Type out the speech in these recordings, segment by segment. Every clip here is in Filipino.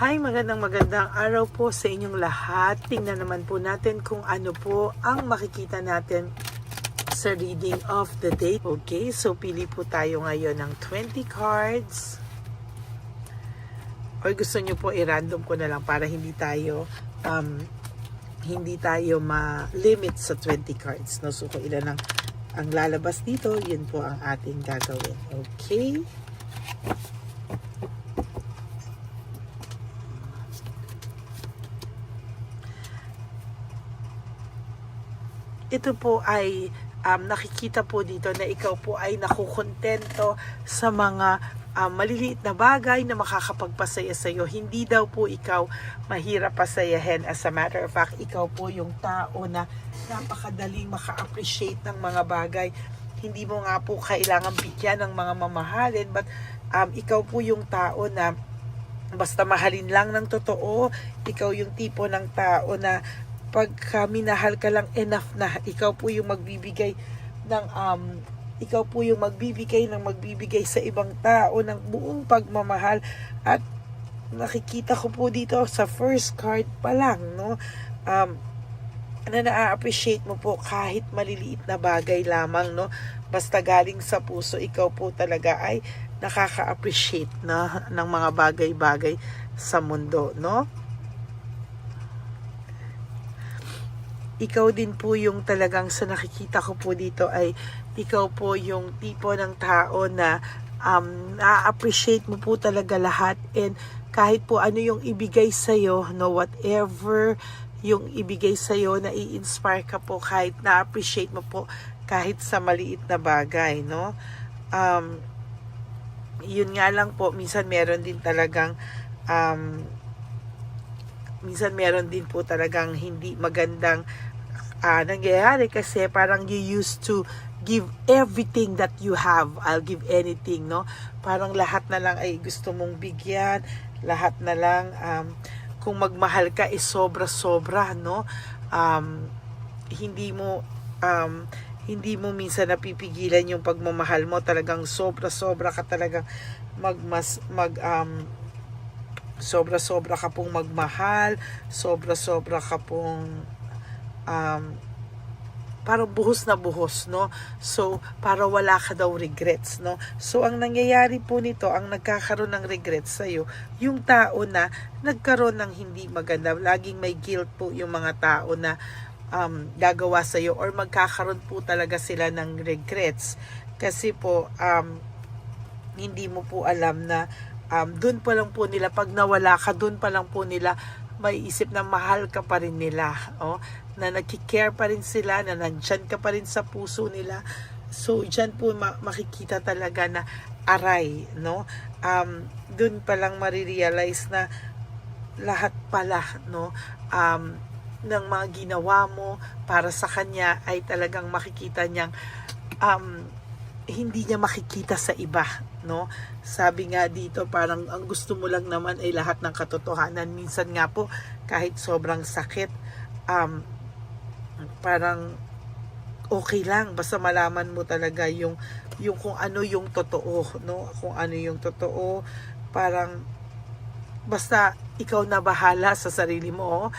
Hi, magandang araw po sa inyong lahat. Tingnan naman po natin kung ano po ang makikita natin sa reading of the day. Okay, so pili po tayo ngayon ng 20 cards. Or gusto nyo po i-random ko na lang para hindi tayo ma-limit sa 20 cards. No? So kung ilan ang lalabas dito, yun po ang ating gagawin. Okay? Ito po ay nakikita po dito na ikaw po ay nakukontento sa mga maliliit na bagay na makakapagpasaya sa iyo. Hindi daw po ikaw mahirap pasayahin. As a matter of fact, ikaw po yung tao na napakadaling maka-appreciate ng mga bagay. Hindi mo nga po kailangan bigyan ng mga mamahalin, but ikaw po yung tao na basta mahalin lang ng totoo. Ikaw yung tipo ng tao na pagka minahal ka lang enough na, ikaw po yung magbibigay magbibigay sa ibang tao ng buong pagmamahal. At nakikita ko po dito sa first card pa lang, no, na na-appreciate mo po kahit maliliit na bagay lamang, no, basta galing sa puso. Ikaw po talaga ay nakaka-appreciate na ng mga bagay-bagay sa mundo, no. Ikaw din po yung talagang sa nakikita ko po dito ay ikaw po yung tipo ng tao na na-appreciate mo po talaga lahat, and kahit po ano yung ibigay sa'yo, no, whatever yung ibigay sa'yo, na i-inspire ka po kahit na-appreciate mo po kahit sa maliit na bagay, no. Yun nga lang po, minsan meron din po talagang hindi magandang nangyayari, kasi parang you used to give everything that you have. I'll give anything, no? Parang lahat na lang ay gusto mong bigyan, lahat na lang kung magmahal ka is sobra-sobra, no? Hindi mo minsan napipigilan yung pagmamahal mo. Talagang sobra-sobra ka talagang sobra-sobra ka pong magmahal, sobra-sobra ka pong parang buhos na buhos, no? So, para wala ka daw regrets, no? So, ang nangyayari po nito, ang nagkakaroon ng regrets sa'yo, yung tao na nagkaroon ng hindi maganda. Laging may guilt po yung mga tao na gagawa sa'yo, or magkakaroon po talaga sila ng regrets. Kasi po, hindi mo po alam na dun pa lang po nila, pag nawala ka, dun pa lang po nila may isip na mahal ka pa rin nila, na nagki-care pa rin sila, na nandyan ka pa rin sa puso nila. So, dyan po makikita talaga na aray, no? Dun pa lang marirealize na lahat pala, no, ng mga ginawa mo para sa kanya ay talagang makikita niyang hindi niya makikita sa iba, no? Sabi nga dito, parang ang gusto mo lang naman ay lahat ng katotohanan. Minsan nga po, kahit sobrang sakit, parang okay lang, basta malaman mo talaga yung kung ano yung totoo, no? Kung ano yung totoo, parang basta ikaw na bahala sa sarili mo.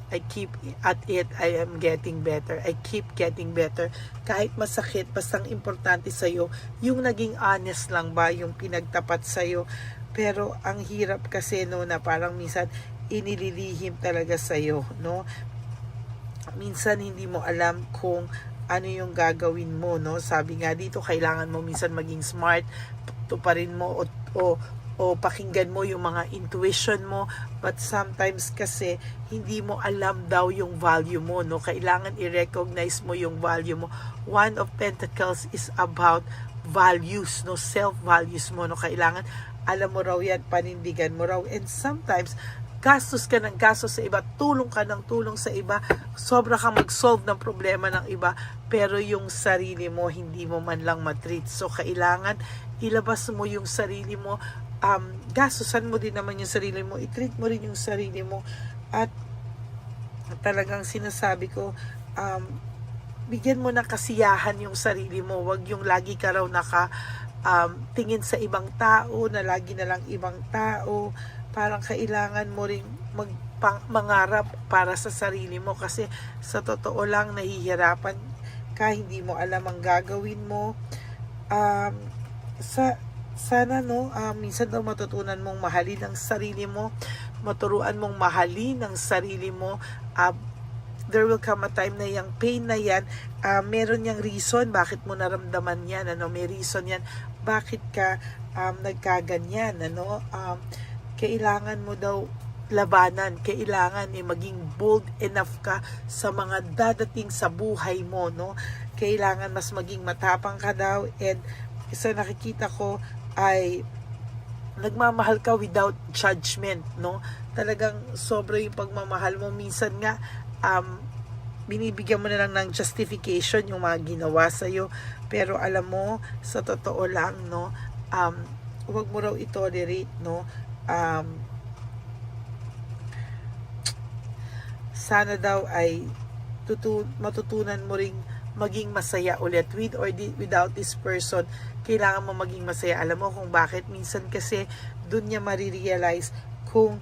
I keep at it, I am getting better. I keep getting better. Kahit masakit, basta ang importante sa'yo, yung naging honest lang ba, yung pinagtapat sa'yo. Pero ang hirap kasi, no, na parang minsan inililihim talaga sa'yo, no. Minsan hindi mo alam kung ano yung gagawin mo, no. Sabi nga dito, kailangan mo minsan maging smart, tuparin mo o pakinggan mo yung mga intuition mo, but sometimes kasi hindi mo alam daw yung value mo, no. Kailangan i-recognize mo yung value mo. One of Pentacles is about values, no, self-values mo, no. Kailangan alam mo raw yan, panindigan mo raw. And sometimes gastos ka ng gastos sa iba, tulong ka ng tulong sa iba, sobra kang mag-solve ng problema ng iba, pero yung sarili mo hindi mo man lang matreat. So kailangan ilabas mo yung sarili mo, gastusan mo din naman yung sarili mo, i-treat mo rin yung sarili mo. At talagang sinasabi ko, bigyan mo ng kasiyahan yung sarili mo. Wag yung lagi ka raw tingin sa ibang tao, na lagi na lang ibang tao. parang kailangan mo ring mangarap para sa sarili mo, kasi sa totoo lang nahihirapan ka, hindi mo alam ang gagawin mo. Sana minsan daw matutunan mong mahalin ang sarili mo, maturuan mong mahalin ang sarili mo. There will come a time na yung pain na yan, meron yang reason bakit mo naramdaman yan, may reason yan bakit ka nagkaganyan, kailangan mo daw labanan, kailangan maging bold enough ka sa mga dadating sa buhay mo, kailangan mas maging matapang ka daw. And isa nakikita ko ay nagmamahal ka without judgment, talagang sobra yung pagmamahal mo. Minsan nga binibigyan mo na lang ng justification yung mga ginawa sa'yo, pero alam mo, sa totoo lang, huwag mo raw itolerate, sana daw ay matutunan mo ring maging masaya ulit with or without this person. Kailangan mo maging masaya. Alam mo kung bakit? Minsan kasi dun niya marirealize kung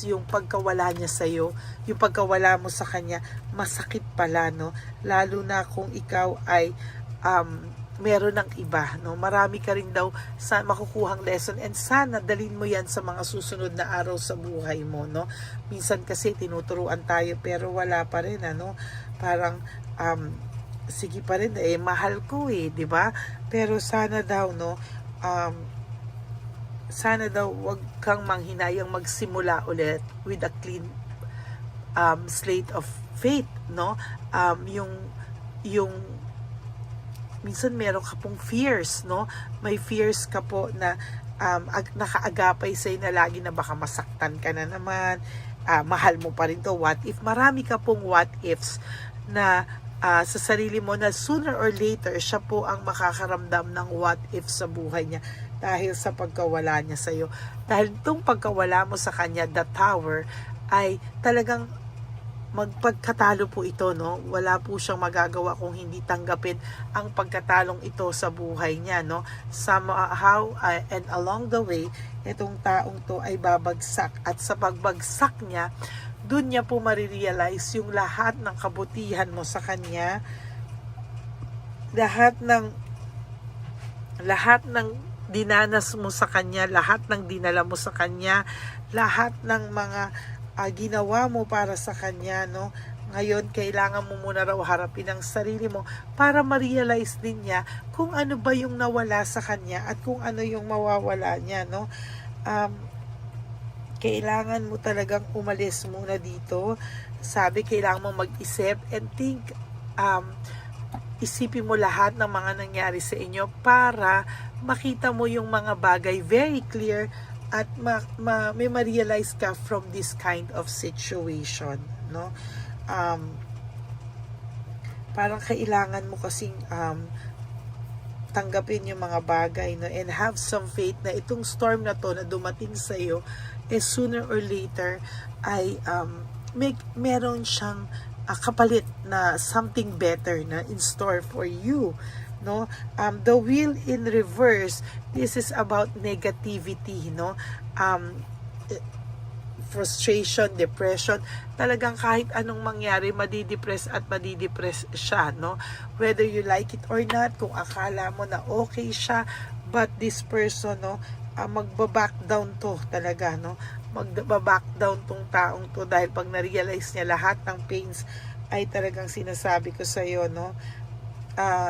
yung pagkawala niya sa'yo, yung pagkawala mo sa kanya, masakit pala, lalo na kung ikaw ay meron ng iba, marami ka rin daw sa makukuhang lesson, and sana dalhin mo yan sa mga susunod na araw sa buhay mo, minsan kasi tinuturuan tayo pero wala pa rin, parang sige pa rin, mahal ko di ba? Pero sana daw wag kang manghinayang magsimula ulit with a clean slate of faith, yung minsan meron ka pong fears, may fears ka po na nakaagapay sa'yo na lagi na baka masaktan ka na naman, mahal mo pa rin to, what if, marami ka pong what ifs na sa sarili mo, na sooner or later siya po ang makakaramdam ng what if sa buhay niya dahil sa pagkawala niya sa'yo. Dahil itong pagkawala mo sa kanya, the tower, ay talagang magpagkatalo po ito, wala po siyang magagawa kung hindi tanggapin ang pagkatalong ito sa buhay niya, somehow and along the way, itong taong to ay babagsak, at sa pagbagsak niya, dun niya po marirealize yung lahat ng kabutihan mo sa kanya, lahat ng dinanas mo sa kanya, lahat ng dinala mo sa kanya, lahat ng mga ginawa mo para sa kanya, Ngayon, kailangan mo muna raw harapin ang sarili mo para ma-realize din niya kung ano ba yung nawala sa kanya at kung ano yung mawawala niya, Kailangan mo talagang umalis muna dito. Sabi, kailangan mo mag-isip and think, isipin mo lahat ng mga nangyari sa inyo para makita mo yung mga bagay very clear, at may ma-realize ka from this kind of situation, parang kailangan mo kasing tanggapin yung mga bagay, and have some faith na itong storm na to na dumating sa iyo, sooner or later ay meron siyang kapalit na something better na in store for you, the wheel in reverse, this is about negativity, frustration, depression. Talagang kahit anong mangyari, madidepress at madidepress siya, whether you like it or not, kung akala mo na okay siya, but this person, magbaback down to talaga, magbaback down tong taong to, dahil pag na-realize niya lahat ng pains, ay talagang sinasabi ko sa iyo,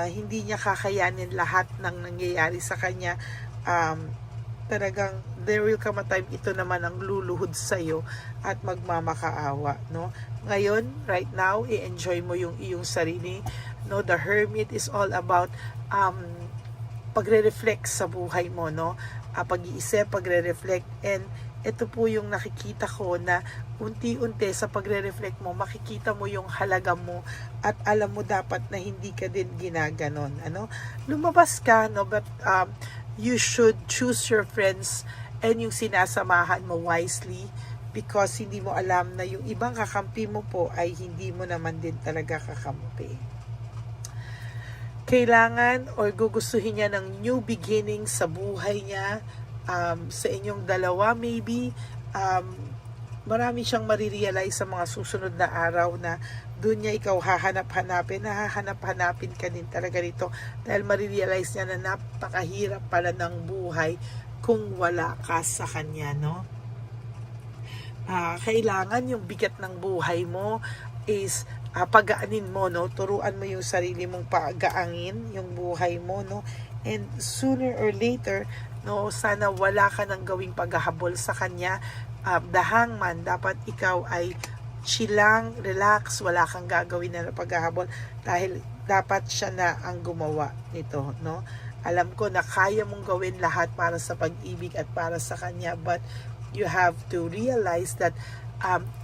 hindi niya kakayanin lahat ng nangyayari sa kanya. Talagang there will come a time, ito naman ang luluhod sa iyo at magmamakaawa, Ngayon, right now, i-enjoy mo yung iyong sarili, The Hermit is all about pagre-reflect sa buhay mo, pag-iisip, pagre-reflect, and ito po yung nakikita ko na unti-unti sa pagre-reflect mo, makikita mo yung halaga mo at alam mo dapat na hindi ka din ginaganon. Lumabas ka, but you should choose your friends and yung sinasamahan mo wisely, because hindi mo alam na yung ibang kakampi mo po ay hindi mo naman din talaga kakampi. kailangan or gugustuhin niya ng new beginning sa buhay niya, sa inyong dalawa maybe, marami siyang marirealize sa mga susunod na araw na doon niya ikaw hahanap-hanapin, hahanap-hanapin ka din talaga rito dahil marirealize niya na napakahirap pala ng buhay kung wala ka sa kanya, no? Kailangan yung bigat ng buhay mo is pagaanin mo, no? Turuan mo yung sarili mong pagaangin yung buhay mo, no? And sooner or later, no, sana wala ka nang gawing paghahabol sa kanya. The hangman, dapat ikaw ay chill lang, relax, wala kang gagawin na paghahabol dahil dapat siya na ang gumawa nito, no? Alam ko na kaya mong gawin lahat para sa pag-ibig at para sa kanya, but you have to realize that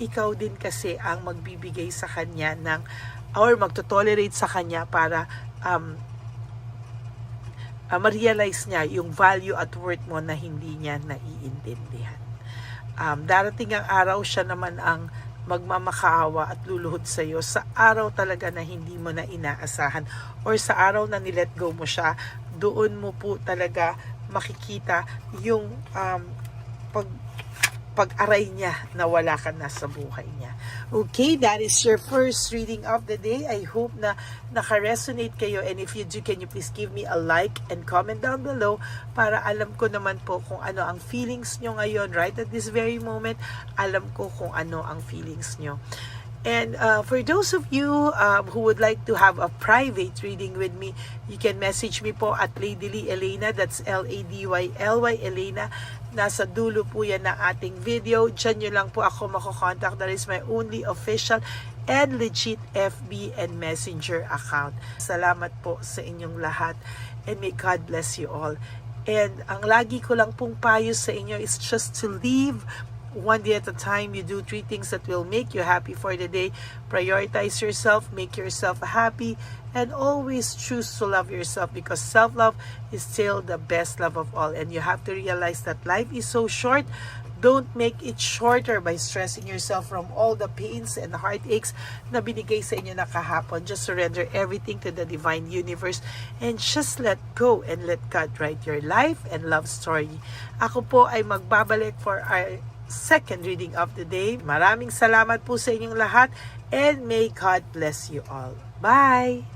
ikaw din kasi ang magbibigay sa kanya ng or magtotolerate sa kanya para ma-realize niya yung value at worth mo na hindi niya naiintindihan. Darating ang araw siya naman ang magmamakaawa at luluhod sa iyo sa araw talaga na hindi mo na inaasahan or sa araw na nilet go mo siya. Doon mo po talaga makikita yung pag-aray niya na wala ka na sa buhay niya. Okay, that is your first reading of the day. I hope na naka-resonate kayo, and if you do, can you please give me a like and comment down below para alam ko naman po kung ano ang feelings nyo ngayon right at this very moment. Alam ko kung ano ang feelings nyo. And for those of you who would like to have a private reading with me, you can message me po at Lady Lee Elena. That's LADYLY Elena. Nasa dulo po yan ng ating video. Diyan nyo lang po ako makokontak. That is my only official and legit FB and Messenger account. Salamat po sa inyong lahat. And may God bless you all. And ang lagi ko lang pong payo sa inyo is just to live one day at a time. You do 3 things that will make you happy for the day. Prioritize yourself, make yourself happy, and always choose to love yourself because self-love is still the best love of all. And you have to realize that life is so short. Don't make it shorter by stressing yourself from all the pains and heartaches na binigay sa inyo na kahapon. Just surrender everything to the divine universe and just let go and let God write your life and love story. Ako po ay magbabalik for our second reading of the day. Maraming salamat po sa inyong lahat and may God bless you all. Bye!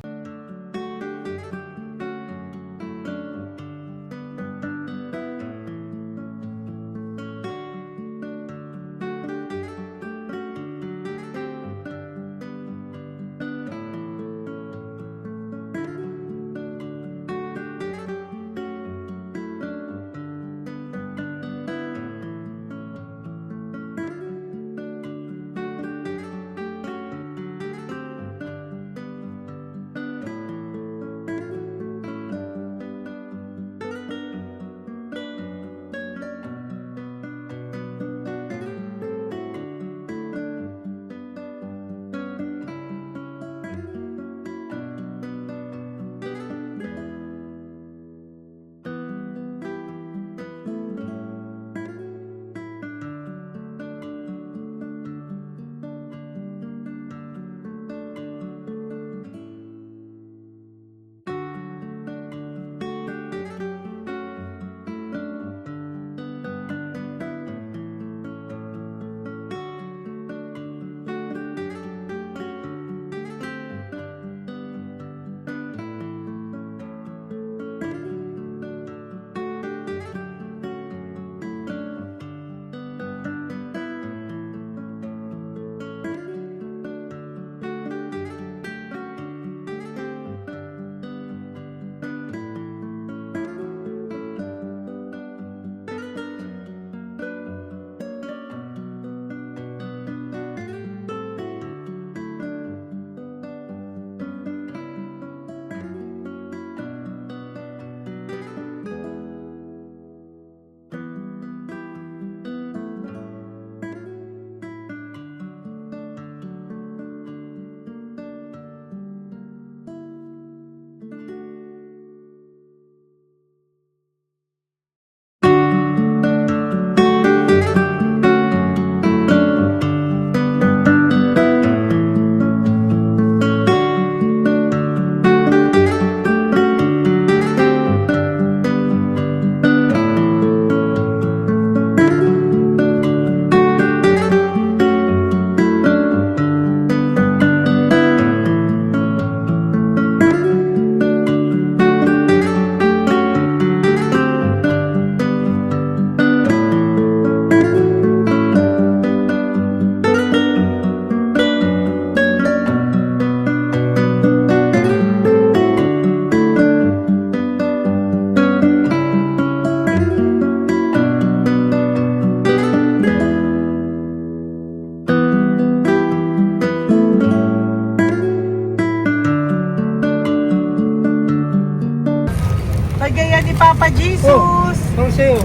Para sa'yo.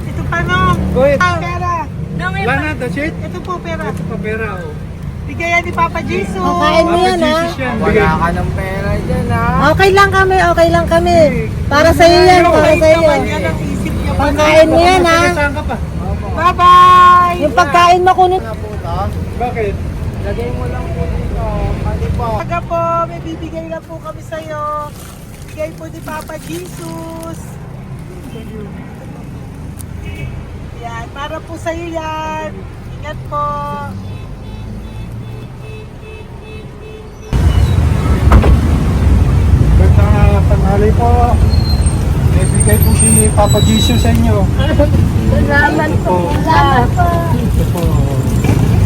Ito pa nung. Go ahead. Pera. Wala na, that's it. Ito po pera. Ito pa pera, oh. Bigayan ni Papa Jesus. Kain mo yan, ha? Jesus yan. Bigay. ng pera dyan, ha? Okay lang kami, okay lang kami. Para sa iyo yan, para sa iyo. Naman yan ang isip niya pa. Pagkain mo yan, ha? Saan ka pa? Bye-bye! Yung pagkain mo kunin. Nga po to. Bakit? Lagay mo lang po dito. Pwede po. Taga po, may bibigay lang po kami sa'yo. Bigay po ni Papa Jesus. Yan, para po sa'yo yan. Ingat po. Ganda tanghali po. May bigay po si Papa Jesus sa inyo. Salamat po. Salamat po. Ito po.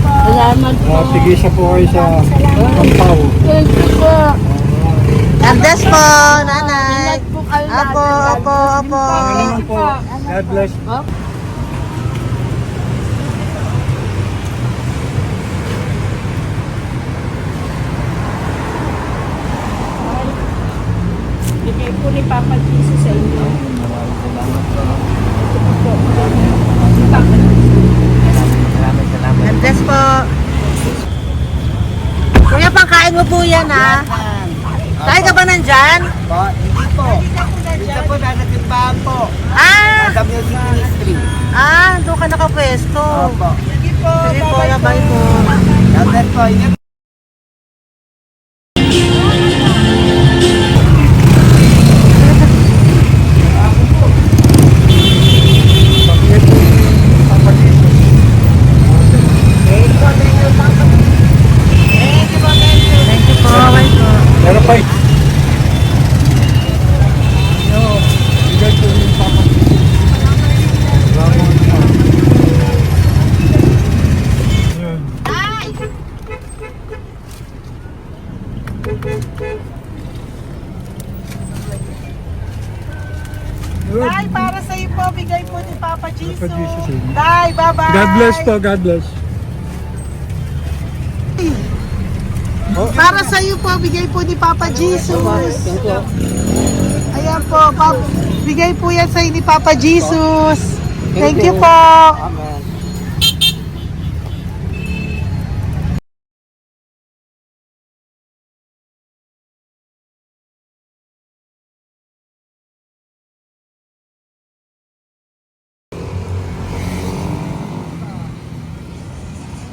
Salamat po. Tigisa po kayo sa Pampaw. Thank you po. God bless po, nanay. Apo, apo, apo. Panginoon po. God bless. Bigay po ni Papa Jesus sa inyo. Salamat. God bless po. Kuya, pangkain mo po yan, ha? Kain ka ba nandyan? Po, hindi po. Dito po, nanatimbahan po. Ah! Sa Music Ministry. Doon ka nakapwesto. Opo. Sige po, Sige po, bye-bye labay po. God bless po. Ingat. Pagkaya po ni Papa Jesus. Thank you po. Bye po. Meron pa Yo, bigay po ni Papa Jesus. Salamat po. Yun. Yun. Tay, para sa'yo po, bigay po ni Papa Jesus. Papa Jesus, eh. Tay, bye-bye. God bless po, God bless. Para sa'yo po, bigay po ni Papa Jesus. Ayan po, bigay po yan sa'yo ni Papa Jesus. Thank you po. Amen.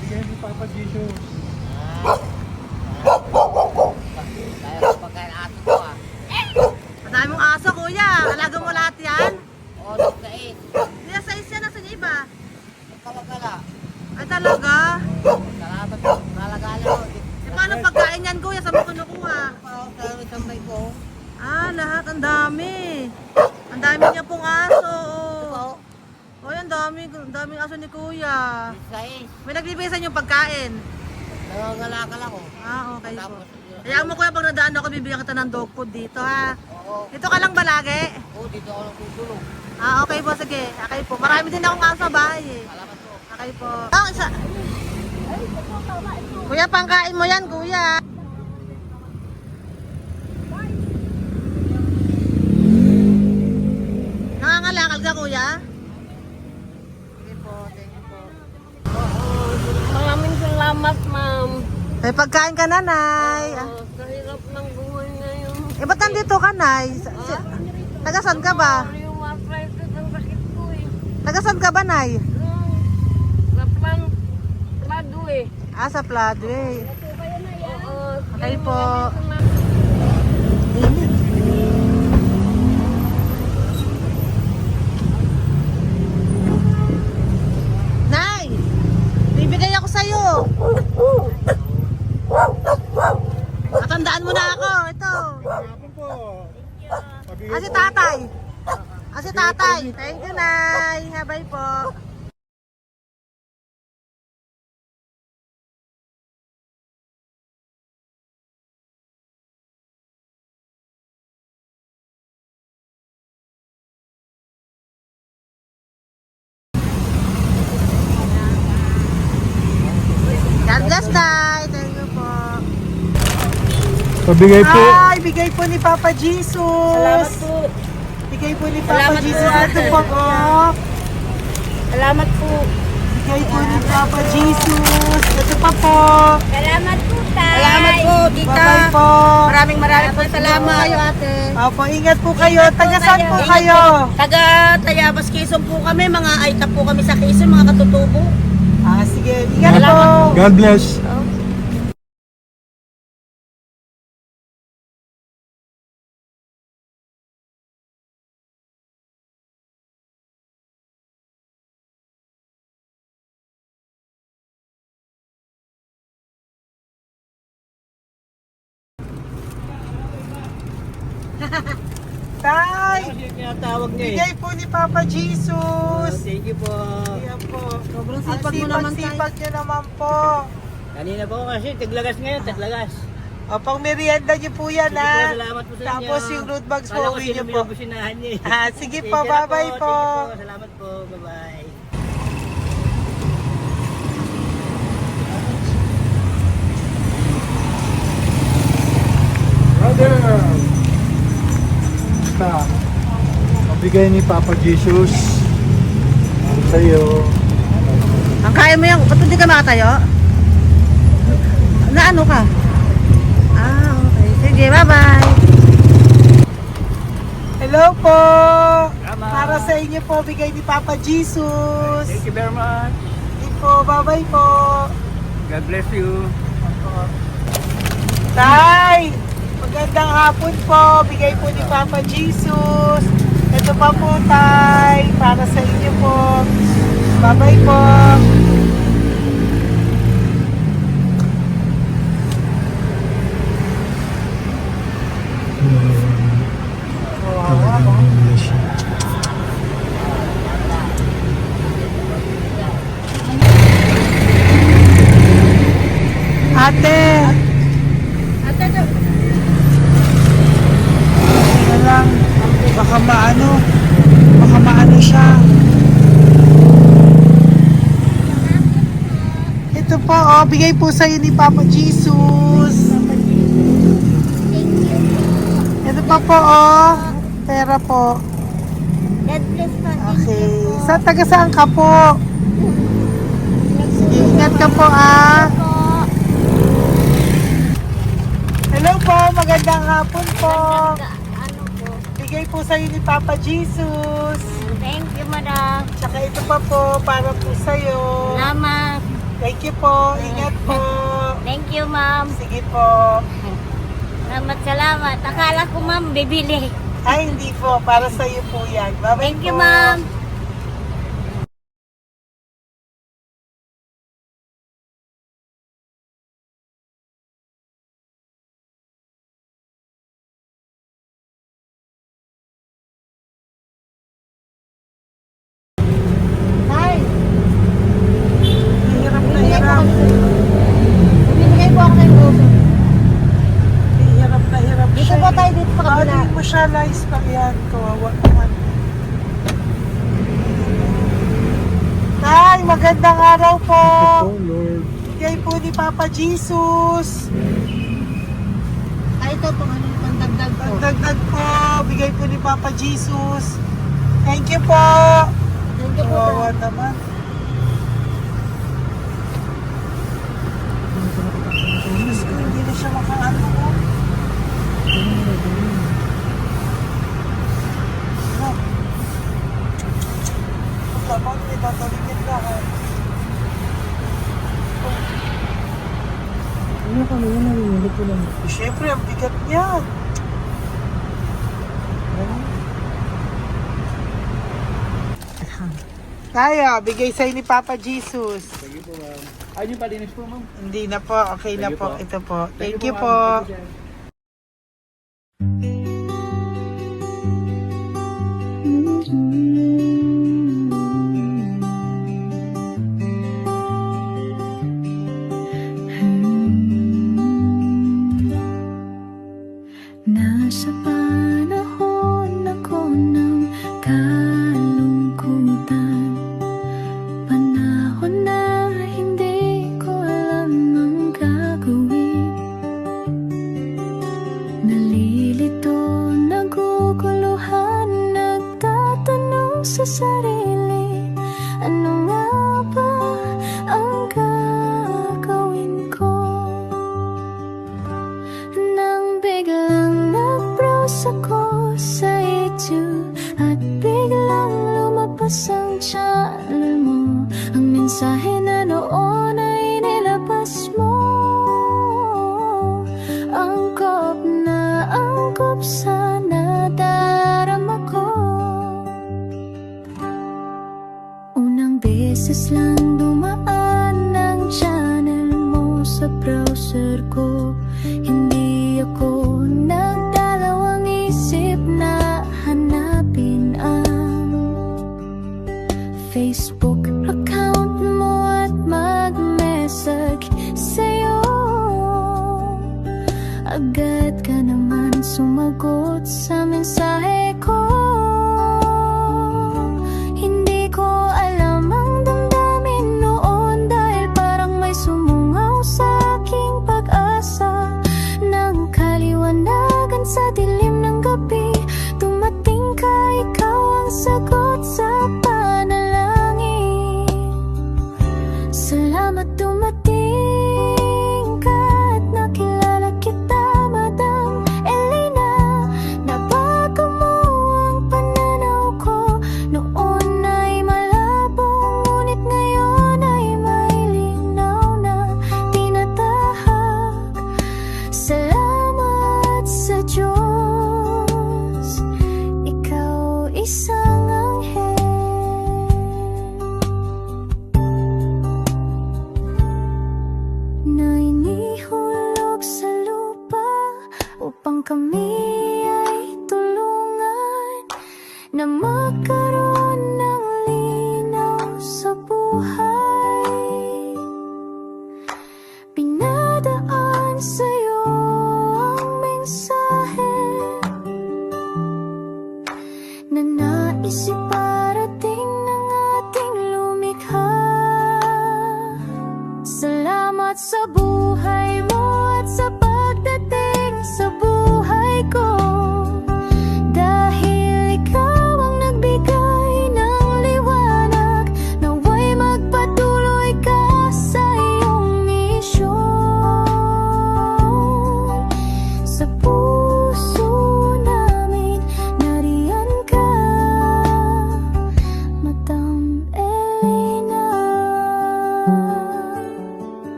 Bigay ni Papa Jesus. Kaya pagkain ato po, ha? Madami mong aso, kuya. Alaga mo lahat yan? O, nagkait. Hindi, sa isya na sa iba. Kalagala. Ay, talaga? Salamat po. Nalagala ko. E, paano pagkain yan, kuya? Saan mo kinukuha? Sa tambay ko. Lahat. Ang dami. Ang dami niya pong aso. Po. Oy, ang daming aso ni kuya. Sais. May nagbibigay sa inyo pagkain. Nangangalakal ako. Okay po. Tapos, Kaya mo kuya, pag nadaan ako, bibigyan kita ng dog food dito, ha? oo. Dito ka lang ba lagi? Oo, dito ako natutulog. Okay po, sige. Okay po. Marami din akong aso sa bahay, eh. Salamat po. Okay po. Isa. Kuya, pangkain mo yan, kuya. Nangangalakal ka, kuya? Sige po, thank you po. Maraming salamat, ma'am. May pagkain ka, nanay. Kahirap ng buhay ngayon. Ba't nandito ka, nay? Tagasan ka ba? Yung arthritis ang sakit ko eh. Tagasan ka ba, nay? Sa plado eh. Sa Pladway. Oo. Okay po. Nay! Bibigay ako sa'yo. Matandaan mo na ako. Ito. Ako po. Si tatay. Si tatay. Thank you, Nay. Habay po. God bless, Tay. Thank you po. Pabigay po. Ay, bigay po ni Papa Jesus. Salamat po. Bigay bigay po ni Papa Salamat po, Jesus. Ito ate. po, oh. Salamat po. Bigay po ni Papa Jesus. Ito pa po. Salamat po, tay. Salamat po, tita. Bye-bye po. Maraming po salamat. Kayo, ate. Opo, ingat po kayo. Taga saan po kayo? Taga Tayabas, Quezon po kami. Mga aita po kami sa Quezon, mga katutubo. Sige, ingat po. Salamat God bless. Tay, Tinatawag niya bigay po ni Papa Jesus. Thank you po. Ayan po. Sobrang Ang sipag mo naman, tay. sipag niyo naman po. Kanina po kasi, taglagas ngayon, taglagas. O, pang merienda niyo po yan, Sige po, ha? salamat po sa inyo. Tapos yung root bags po, Kala ko uwi niyo sino po. binubusinahan niya eh. Sige Thank po, you na bye-bye po. Thank you po, salamat po, bye-bye. Brother! Basta, mabigay ni Papa Jesus. Ang sa'yo. Ang kaya mo yan. Ba't hindi ka makatayo? Na ano ka? Okay. Sige, bye-bye. Hello po. Salamat. Para sa inyo po, bigay ni Papa Jesus. Thank you very much. Sige po, bye-bye po. God bless you. Tay, magandang hapon po. Bigay po ni Papa Jesus. Ito pa po, Tay. Para sa inyo po. Bye-bye po. Ate. Ano lang, baka maano siya. Ito po, bigay po sa'yo ni Papa Jesus. Ito pa po, pera po. God bless po. Okay, taga saan ka po? Sige, ingat ka po, Hello po, magandang hapon po. Ano po? Bigay po sa'yo ni Papa Jesus. Thank you, madam. Tsaka ito pa po, para po sa'yo. Salamat. Thank you po, ingat po. Thank you, ma'am. Sige po. Salamat. Akala ko, ma'am, bibili. Ay, hindi po, para sa'yo po yan. Bye-bye Thank you, po. ma'am. Tay, Hirap na hirap. bibigay po ako ng puso. Hirap na hirap Dito siya. po tayo, dito sa kabila. Ano mo siya, lies pa yan. Kawawa naman. Tay, magandang araw po. Oh, Lord. Bigay po ni Papa Jesus. Ito po, ano yung pandagdag po. Dagdag po, bigay po ni Papa Jesus. Thank you po. Thank you po, Kawawa tay. naman. Diyos ko, hindi na siya makaano ko. Ano? Tapos, may tatawagin ka. Ano kami yun, narinig ko lang. Siyempre, ang bigat niyan. Kaya, bigay sa'yo ni Papa Jesus. Thank you po, ma'am. Ay, yung palinis po, ma'am. Hindi na po, okay na Thank you po. po. Ito po. Thank you po. ma'am. Thank you, sir. Nasa panahon ako ng kalungkutan, panahon na hindi ko alam ang gagawin. pilit. Ano nga ba ang gagawin ko? Nang biglang nag-browse ako sa YouTube at biglang lumabas ang channel mo. Ang mensahe na noon ay nilabas mo. Angkop sa nadarama ko. Unang beses lang dumaan ang channel mo sa browser ko. Hindi ako nagdalawang isip na hanapin ang Facebook account mo at mag-message sa'yo. Agad ka naman sumagot sa mensahe ko.